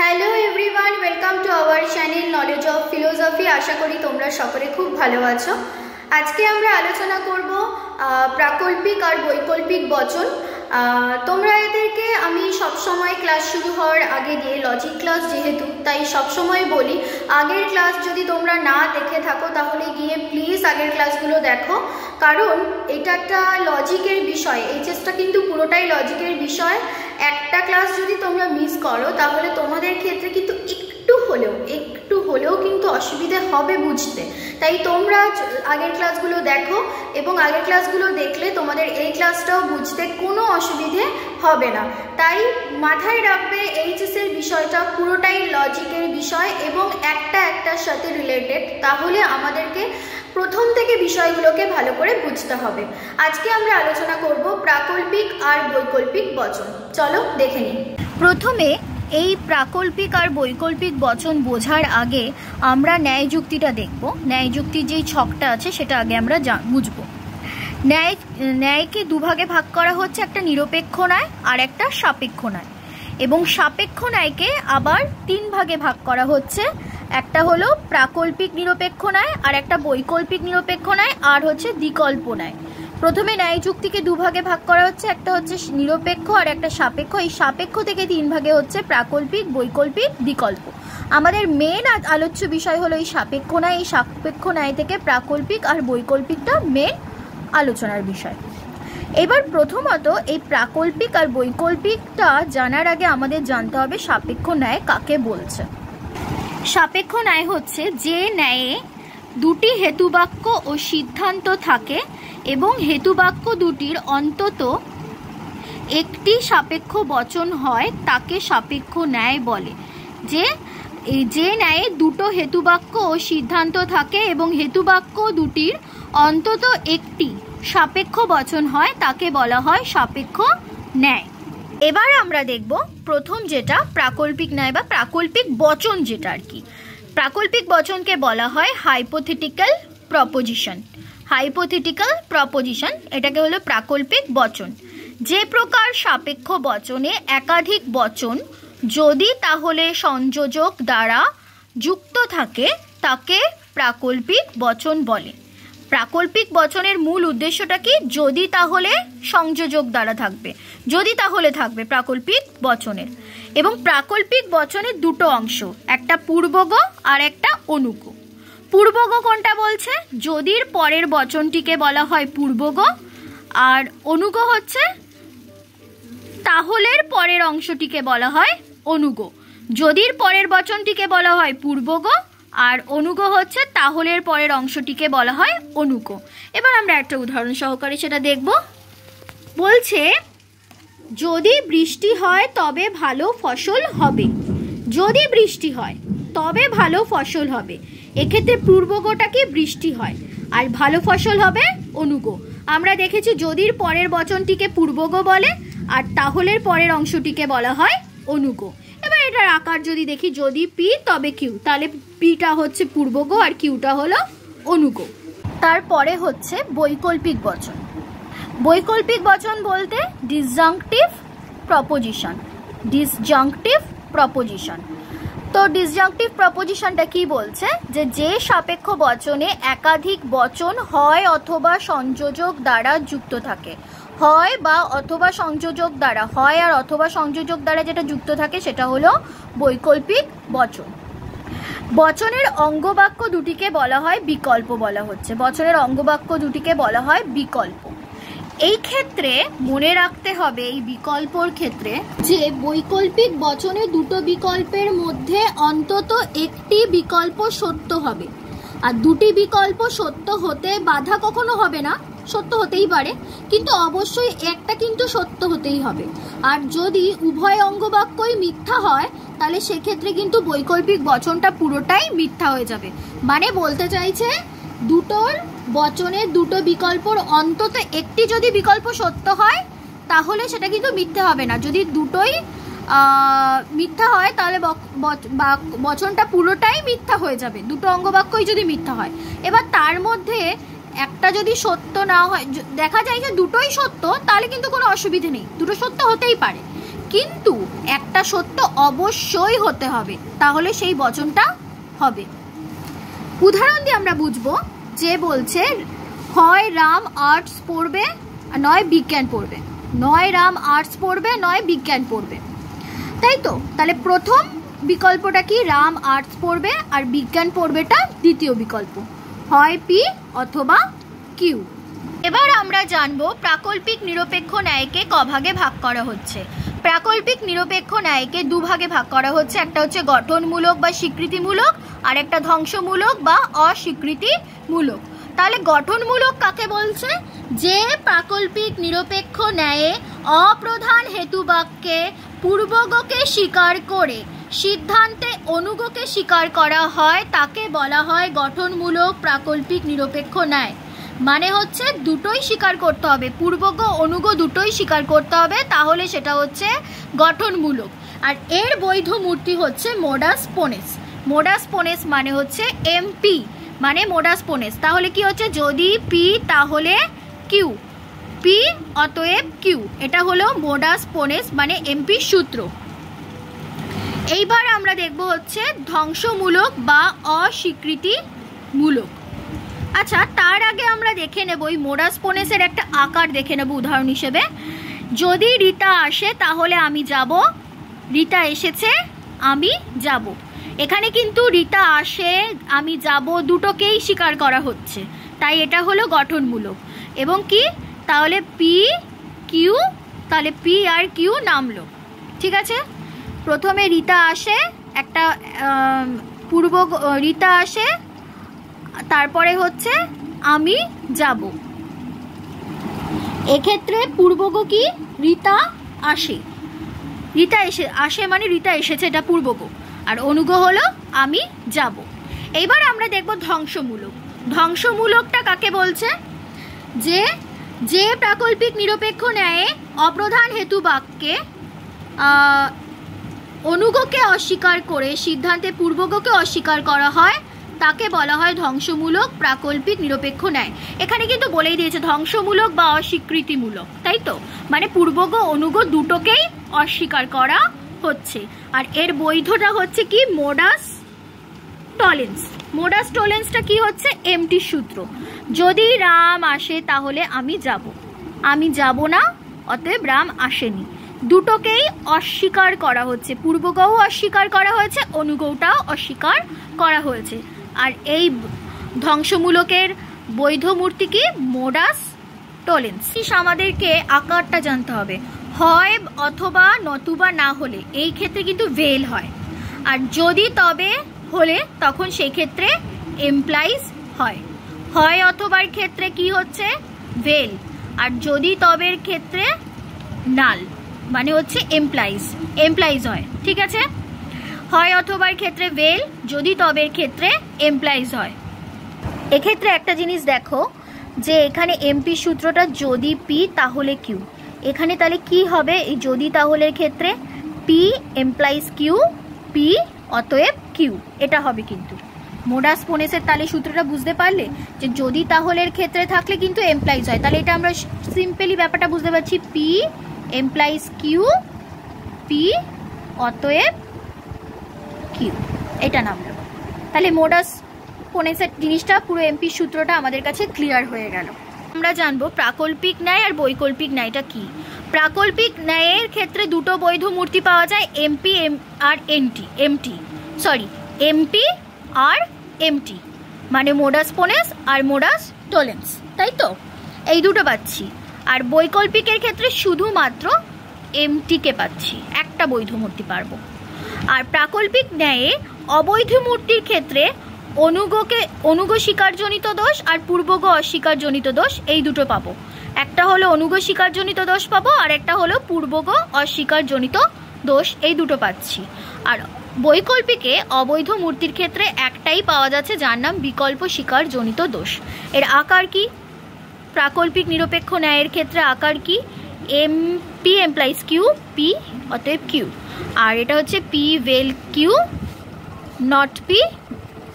Hello everyone, welcome to our channel knowledge of philosophy. আশা করি তোমরা সকলে খুব ভালো আছো। আজকে আমরা আলোচনা করব প্রাকল্পিক আর বৈকল্পিক বচন। তোমরা এদেরকে আমি সবসময় ক্লাস শুরু হওয়ার আগে দিয়ে, লজিক ক্লাস যেহেতু, তাই সবসময় বলি আগের ক্লাস যদি তোমরা না দেখে থাকো তাহলে গিয়ে প্লিজ আগের ক্লাসগুলো দেখো, কারণ এটা একটা লজিকের বিষয়। এইচএসটা কিন্তু পুরোটাই লজিকের বিষয়। একটা ক্লাস যদি তোমরা মিস করো তাহলে তোমাদের ক্ষেত্রে কিন্তু একটু হলেও কিন্তু অসুবিধে হবে বুঝতে। তাই তোমরা আগের ক্লাসগুলো দেখো, এবং আগের ক্লাসগুলো দেখলে তোমাদের এই ক্লাসটাও বুঝতে কোনো অসুবিধে হবে না। তাই মাথায় রাখবে এইচএসের বিষয়টা পুরোটাই লজিকের বিষয় এবং একটার সাথে রিলেটেড, তাহলে আমাদেরকে প্রথম থেকে বিষয়গুলোকে ভালো করে বুঝতে হবে। আজকে আমরা আলোচনা করব প্রাকল্পিক আর বৈকল্পিক বচন। চলো দেখে নিই। প্রথমে এই প্রাকল্পিক আর বৈকল্পিক বচন বোঝার আগে আমরা ন্যায় যুক্তিটা দেখব। ন্যায় যুক্তির যেই ছকটা আছে সেটা আগে আমরা বুঝবো। ন্যায়কে দুভাগে ভাগ করা হচ্ছে, একটা নিরপেক্ষ ন্যায় আর একটা সাপেক্ষ ন্যায়, এবং সাপেক্ষ ন্যায়কে আবার তিন ভাগে ভাগ করা হচ্ছে। একটা হলো প্রাকল্পিক নিরপেক্ষ ন্যায়, আর একটা বৈকল্পিক নিরপেক্ষ ন্যায়, আর হচ্ছে দ্বিকল্প ন্যায়। প্রথমে ন্যায় যুক্তিকে দুভাগে ভাগ করা হচ্ছে, একটা হচ্ছে নিরপেক্ষ আর একটা সাপেক্ষ। এই সাপেক্ষ থেকে তিন ভাগে হচ্ছে প্রাকল্পিক, বৈকল্পিক, বিকল্প। আমাদের মেন আলোচ্য বিষয় হলো এই সাপেক্ষ ন্যায়। এই সাপেক্ষ ন্যায় থেকে প্রাকল্পিক আর বৈকল্পিকটা মেন আলোচনার বিষয়। এবার প্রথমত এই প্রাকল্পিক আর বৈকল্পিকটা জানার আগে আমাদের জানতে হবে সাপেক্ষ ন্যায় কাকে বলছে। সাপেক্ষ ন্যায় হচ্ছে যে ন্যায়ে দুটি হেতুবাক্য ও সিদ্ধান্ত থাকে এবং হেতুবাক্য দুটির অন্তত একটি সাপেক্ষ বচন হয়, তাকে সাপেক্ষ ন্যায় বলে। যে ন্যায়ে দুটো হেতুবাক্য ও সিদ্ধান্ত থাকে এবং হেতুবাক্য দুটির অন্তত একটি সাপেক্ষ বচন হয়, তাকে বলা হয় সাপেক্ষ ন্যায়। এবার আমরা দেখব প্রথম যেটা প্রাকল্পিক ন্যায় বা প্রাকল্পিক বচন, যেটা আর কি। প্রাকল্পিক বচনকে বলা হয় হাইপোথেটিক্যাল প্রপোজিশন। হাইপোথেটিক্যাল প্রপোজিশন এটাকে হলো প্রাকল্পিক বচন। যে প্রকার সাপেক্ষ বচনে একাধিক বচন যদি তাহলে সংযোজক দ্বারা যুক্ত থাকে তাকে প্রাকল্পিক বচন বলে। প্রাকল্পিক বচনের মূল উদ্দেশ্যটা কি? যদি তাহলে সংযোজক দ্বারা থাকবে, যদি তাহলে থাকবে প্রাকল্পিক বচনের। এবং প্রাকল্পিক বচনের দুটো অংশ, একটা পূর্বগ আর একটা অনুগ। পূর্বগ কোনটা বলছে? যদির পরের বচনটিকে বলা হয় পূর্বগ, আর অনুগ হচ্ছে তাহলের পরের অংশটিকে বলা হয় অনুগ। যদির পরের বচনটিকে বলা হয় পূর্বগ, আর অনুগ হচ্ছে তাহলের পরের অংশটিকে বলা হয় অনুগ। এবার আমরা একটা উদাহরণ সহকারে সেটা দেখব। বলছে যদি বৃষ্টি হয় তবে ভালো ফসল হবে। যদি বৃষ্টি হয় তবে ভালো ফসল হবে, এক্ষেত্রে পূর্বগটা কি? বৃষ্টি হয়, আর ভালো ফসল হবে অনুগ। আমরা দেখেছি যদির পরের বচনটিকে পূর্বগ বলে আর তাহলের পরের অংশটিকে বলা হয় অনুগ। এবার এটার আকার যদি দেখি, যদি পি তবে কিউ, তাহলে পিটা হচ্ছে পূর্বগ আর কিউটা হলো অনুগ। তারপরে হচ্ছে বৈকল্পিক বচন। বৈকল্পিক বচন বলতে ডিসজাংটিভ প্রপোজিশন। ডিসজাংটিভ প্রপোজিশন, তো ডিসজাংটিভ প্রপোজিশনটা কি বলছে? যে সাপেক্ষ বচনে একাধিক বচন হয় অথবা সংযোজক দ্বারা যুক্ত থাকে। হয় বা অথবা সংযোজক দ্বারা, হয় আর অথবা সংযোজক দ্বারা যেটা যুক্ত থাকে সেটা হলো বৈকল্পিক বচন। বচনের অঙ্গবাক্য দুটিকে বলা হয় বিকল্প বলা হচ্ছে। বচনের অঙ্গবাক্য দুটিকে বলা হয় বিকল্প। এই ক্ষেত্রে মনে রাখতে হবে, এই বিকল্পর ক্ষেত্রে, যে বৈকল্পিক বচনে দুটো বিকল্পের মধ্যে অন্তত একটি বিকল্প সত্য হবে। আর দুটি বিকল্প সত্য হতে বাধা কখনো হবে না, সত্য হতেই পারে, কিন্তু অবশ্যই একটা কিন্তু সত্য হতেই হবে। আর যদি উভয় অঙ্গবাক্যই মিথ্যা হয় তাহলে সেক্ষেত্রে কিন্তু বৈকল্পিক বচনটা পুরোটাই মিথ্যা হয়ে যাবে। মানে বলতে চাইছে দুটোর বচনের দুটো বিকল্পর অন্তত একটি যদি বিকল্প সত্য হয় তাহলে সেটা কিন্তু মিথ্যা হবে না। যদি দুটোই মিথ্যা হয় তাহলে বচনটা পুরোটাই মিথ্যা হয়ে যাবে, দুটো অঙ্গবাক্যই যদি মিথ্যা হয়। এবার তার মধ্যে একটা যদি সত্য না হয়, দেখা যায় যে দুটোই সত্য, তাহলে কিন্তু কোনো অসুবিধে নেই, দুটো সত্য হতেই পারে। কিন্তু একটা সত্য অবশ্যই হতে হবে, তাহলে সেই বচনটা হবে। উদাহরণ দিয়ে আমরা বুঝবো, যে বলছে হয় রাম আর্টস পড়বে নয় বিজ্ঞান পড়বে, নয় রাম আর্টস পড়বে নয় বিজ্ঞান পড়বে, তাই তো? তাহলে প্রথম বিকল্পটা কি? রাম আর্টস পড়বে, আর বিজ্ঞান পড়বেটা দ্বিতীয় বিকল্প, হয় পি অথবা কিউ। এবার আমরা জানবো প্রাকল্পিক নিরপেক্ষ ন্যায়কে ক ভাগে ভাগ করা হচ্ছে। প্রাকল্পিক নিরপেক্ষ ন্যায়কে দুভাগে ভাগ করা হচ্ছে, একটা হচ্ছে গঠনমূলক বা স্বীকৃতিমূলক, আর একটা ধ্বংসমূলক বা অস্বীকৃতিমূলক। তাহলে গঠনমূলক কাকে বলছে? যে প্রাকল্পিক নিরপেক্ষ ন্যায়ে অপ্রধান হেতুবাক্যে পূর্বগকে স্বীকার করে সিদ্ধান্তে অনুগকে স্বীকার করা হয় তাকে বলা হয় গঠনমূলক প্রাকল্পিক নিরপেক্ষ ন্যায়। মানে হচ্ছে দুটোই স্বীকার করতে হবে, পূর্বগ অনুগ দুটোই স্বীকার করতে হবে, তাহলে সেটা হচ্ছে গঠনমূলক। আর এর বৈধ মূর্তি হচ্ছে মোডাস পোনেস। মোডাস পোনেস মানে হচ্ছে এমপি, মানে মোডাস পোনেস। তাহলে কি হচ্ছে? যদি পি তাহলে কিউ, পি অতএব কিউ, এটা হলো মোডাস পোনেস মানে এমপি সূত্র। এইবার আমরা দেখব হচ্ছে ধ্বংসমূলক বা অস্বীকৃতিমূলক। আচ্ছা, তার আগে আমরা দেখে নেব এই মোডাস পোনেসের একটা আকার দেখে নেব উদাহরণ হিসেবে। যদি রীতা আসে তাহলে আমি যাব, রীতা এসেছে আমি যাব। এখানে কিন্তু রীতা আসে আমি যাব দুটোকেই স্বীকার করা হচ্ছে, তাই এটা হলো গঠনমূলক। এবং কি? তাহলে পি কিউ, তাহলে পি আর কিউ নামলো, ঠিক আছে? প্রথমে রীতা আসে, একটা পূর্ব রীতা আসে, তারপরে হচ্ছে আমি যাব। এক্ষেত্রে পূর্বগ কি? রীতা আসে, রীতা আসে মানে রীতা এসেছে, এটা পূর্বগ। আর অনুগ হলো আমি যাব। এইবার আমরা দেখব ধ্বংসমূলক। ধ্বংসমূলকটা কাকে বলছে? যে যে প্রাকল্পিক নিরপেক্ষ ন্যায়ে অপ্রধান হেতু বাক্যে অনুগকে অস্বীকার করে সিদ্ধান্তে পূর্বগকে অস্বীকার করা হয় তাকে বলা হয় ধ্বংসমূলক প্রাকল্পিক নিরপেক্ষ ন্যায়। এখানে কিন্তু বলেই দিয়েছে ধ্বংসমূলক বা অস্বীকৃতিমূলক, তাই তো? মানে পূর্বগ অনুগ দুটোকেই অস্বীকার করা হচ্ছে। আর এর বৈধতা হচ্ছে কি? Modus Tollens. মোডাস টলেন্সটা কি হচ্ছে? এমটি সূত্র। যদি রাম আসে তাহলে আমি যাব, আমি যাব না অতএব রাম আসেনি, দুটোকেই অস্বীকার করা হচ্ছে, পূর্বগও অস্বীকার করা হয়েছে, অনুগটাও অস্বীকার করা হয়েছে। আর এই ধ্বংসমূলকের বৈধ মূর্তি কি? Modus Tollens. আমাদেরকে আকারটা জানতে হবে, হয় অথবা নতুবা না হলে এই ক্ষেত্রে কিন্তু ভেল হয়, আর যদি তবে হলে তখন সেই ক্ষেত্রে এমপ্লাইজ হয়। হয় অথবার ক্ষেত্রে কি হচ্ছে? ভেল, আর যদি তবের ক্ষেত্রে নাল, মানে হচ্ছে এমপ্লাইজ, এমপ্লাইজ হয়, ঠিক আছে? হয় অথবার ক্ষেত্রে ভেল, যদি তবের ক্ষেত্রে এমপ্লাইজ হয়। এক্ষেত্রে একটা জিনিস দেখো, যে এখানে এমপি সূত্রটা যদি পি তাহলে কিউ, এখানে তাহলে কি হবে? এই যদি তাহলের ক্ষেত্রে পি এমপ্লাইজ কিউ, পি অতএব কিউ, এটা হবে। কিন্তু মোডাস পোনেসের তাহলে সূত্রটা বুঝতে পারলে, যে যদি তাহলের ক্ষেত্রে থাকলে কিন্তু এমপ্লাইজ হয়, তাহলে এটা আমরা সিম্পলি ব্যাপারটা বুঝতে পারছি, পি এমপ্লাইজ কিউ, পি অতএব কিউ, এটা নামলো। তাহলে মোডাস পোনেসের জিনিসটা পুরো এমপি সূত্রটা আমাদের কাছে ক্লিয়ার হয়ে গেল। আমরা জানবো প্রাকল্পিক ন্যায় আর বৈকল্পিক ন্যায়টা কি। প্রাকল্পিক ন্যায়ের ক্ষেত্রে দুটো বৈধ মূর্তি পাওয়া যায়, এমপি আর এমপি আর এমটি, মানে মোডাস পোনেস আর মোডাস টলেন্স, তাই তো? এই দুটো পাচ্ছি। আর বৈকল্পিকের ক্ষেত্রে শুধুমাত্র এমটিকে পাচ্ছি, একটা বৈধ মূর্তি পারবো। আর প্রাকল্পিক ন্যায়ে অবৈধ মূর্তির ক্ষেত্রে অনুগ স্বীকারজনিত দোষ আর পূর্বগ অস্বীকারজনিত দোষ, এই দুটো পাবো। একটা হলো অনুগ স্বীকারজনিত দোষ পাবো, আর একটা হলো পূর্বগ অস্বীকারজনিত দোষ, এই দুটো পাচ্ছি। আর বৈকল্পিকে অবৈধ মূর্তির ক্ষেত্রে একটাই পাওয়া যাচ্ছে, যার নাম বিকল্প স্বীকারজনিত দোষ। এর আকার কি? প্রাকল্পিক নিরপেক্ষ ন্যায়ের ক্ষেত্রে আকার কি? এমপি এমপ্লাইজ কিউ, পি অতএব কিউ। আর এটা হচ্ছে পি ভেল কিউ নট পি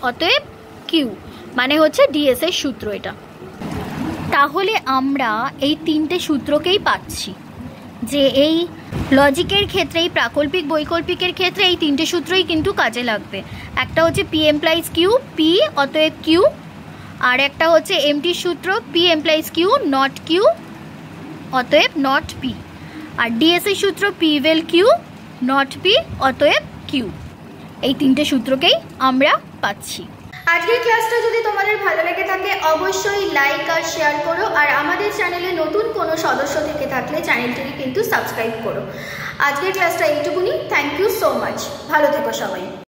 অতএব কিউ, মানে হচ্ছে ডিএস এর সূত্র এটা। তাহলে আমরা এই তিনটে সূত্রকেই পাচ্ছি, যে এই লজিকের ক্ষেত্রে, এই প্রাকল্পিক বৈকল্পিকের ক্ষেত্রে এই তিনটে সূত্রই কিন্তু কাজে লাগবে। একটা হচ্ছে পি এমপ্লাইজ কিউ, পি অতএব কিউ, আর একটা হচ্ছে এমটির সূত্র, p implies q not q অতএব নট পি, আর ডিএস এর সূত্র পি ইভেল কিউ নট পি অতএব কিউ। এই তিনটে সূত্রকেই আমরা পাচ্ছি। আজকের ক্লাসটা যদি তোমাদের ভালো লেগে থাকে অবশ্যই লাইক আর শেয়ার করো, আর আমাদের চ্যানেলে নতুন কোনো সদস্য থেকে থাকলে চ্যানেলটিকে কিন্তু সাবস্ক্রাইব করো। আজকের ক্লাসটা এইটুকুনি। Thank you so much. ভালো থেকো সবাই।